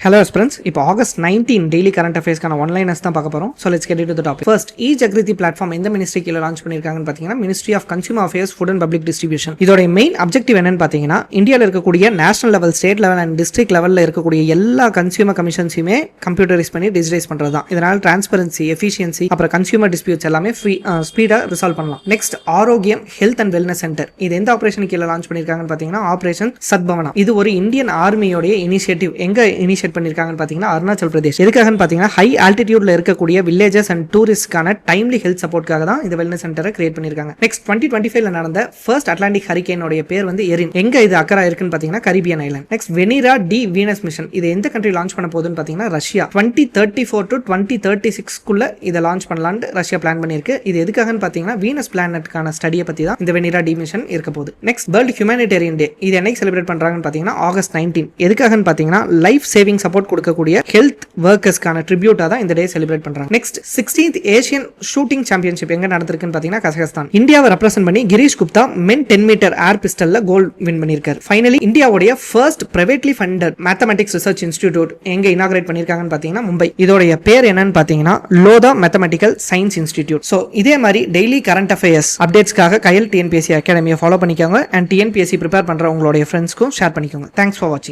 Hello friends, இப்போ August 19 daily current அஃபேர்ஸ்க்கான one-liners தான் பார்க்க போறோம். So let's get into the topic. First, e-Jagriti platform எந்த மினிஸ்ட்ரி கீழ லான்ச் பண்ணிருக்காங்கன்னு பாத்தீங்கன்னா Ministry of Consumer Affairs, Food and Public Distribution. இதோட main objective என்னன்னு பாத்தீங்கன்னா இந்தியால இருக்கக்கூடிய national level, state level and district லெவல்ல இருக்கக்கூடிய எல்லா கன்சியூமர் கமிஷன்ஸையுமே கம்ப்யூட்டரைஸ் பண்ணி டிஜிட்டலைஸ் பண்றது தான். இதனால டிரான்ஸ்பரன்சி, எஃபிஷியன்சி அப்புறம் கன்சியூமர் டிஸ்பியூட்ஸ் எல்லாமே ஸ்பீடா ரிசால்வ் பண்ணலாம். நெக்ஸ்ட், ஆரோக்கியம் ஹெல்த் அண்ட் வெல்னஸ் சென்டர். இது எந்த ஆபரேஷன் கீழ லான்ச் பண்ணிருக்காங்கன்னு பாத்தீங்கன்னா ஆபரேஷன் சத்பவனா. இது ஒரு இந்தியன் ஆர்மியோட இனிஷியேட்டிவ். எங்க இனிஷியேட் பண்ணிருக்காங்கன்னு பாத்தீங்கன்னா அருணாச்சல் பிரதேஷ். எதுக்காகன்னு பாத்தீங்கன்னா ஹை ஆல்டிடியூட்ல இருக்கக்கூடிய வில்லேஜஸ் அண்ட் டூரிஸ்ட்கான டைம்லி ஹெல்த் சப்போர்ட்காக தான் இந்த வெல்னஸ் சென்டரை கிரியேட் பண்ணிருக்காங்க. நெக்ஸ்ட் 2025ல நடந்த ஃபர்ஸ்ட் அட்லாண்டிக் ஹரிகேனோட பேர் வந்து எரின். எங்க இது அக்கரா இருக்குன்னு பாத்தீங்கன்னா Caribbean island. Next, Venera D Venus mission. இது எந்த கண்ட்ரி லான்ச் பண்ண போகுதுன்னு பாத்தீங்கன்னா ரஷ்யா. 2034 to 2036 குள்ள இதை லான்ச் பண்ணலாம்னு ரஷ்யா பிளான் பண்ணிருக்கு. இது எதுக்காகன்னு பாத்தீங்கன்னா வீனஸ் பிளானட்கான ஸ்டடியை பத்தி தான் இந்த வெனிரா டி மிஷன் இருக்க போகுது. நெக்ஸ்ட், வேர்ல்ட் ஹியூமனிடேரியன் டே. இது என்னைக்கு செலிப்ரேட் பண்றாங்கன்னு பாத்தீங்கன்னா ஆகஸ்ட் 19. எதுக்காகன்னு பாத்தீங்கன்னா லைஃப் சேவிங் சப்போர்ட் கொடுக்கக்கூடிய ஹெல்த் ஒர்க்கர்ஸ்க்கான ட்ரிபியூட்டா தான் இந்த டே செலிப்ரேட் பண்றாங்க. Next, 16th Asian shooting championship எங்க நடந்திருக்குன்னு பாத்தீங்கன்னா கசகஸ்தான். இந்தியாவை ரெப்ரசென்ட் பண்ணி கிரீஷ் குப்தா மென் 10 மீட்டர் ஏர் பிஸ்டல்ல கோல்ட் வின் பண்ணிருக்காரு. ஃபைனலி இந்தியாவுடைய first privately funded mathematics research institute எங்க இனாகிரேட் பண்ணிருக்காங்கன்னு பாத்தீங்கன்னா மும்பை. இதோட பேர் என்னன்னு பாத்தீங்கன்னா Lodha mathematical science institute. So இதே மாதிரி டெய்லி கரண்ட் அஃபேர்ஸ் அப்டேட்ஸ்க்காக கையல் டிஎன்பிஎஸ்சி அகாடமியை ஃபாலோ பண்ணிக்கோங்க. அண்ட் டிஎன்பிஎஸ்சி ப்ரிப்பேர் பண்ற உங்களுடைய ஃப்ரெண்ட்ஸ்க்கும் ஷேர் பண்ணிக்கோங்க. தேங்க்ஸ் ஃபார் வாட்சிங்.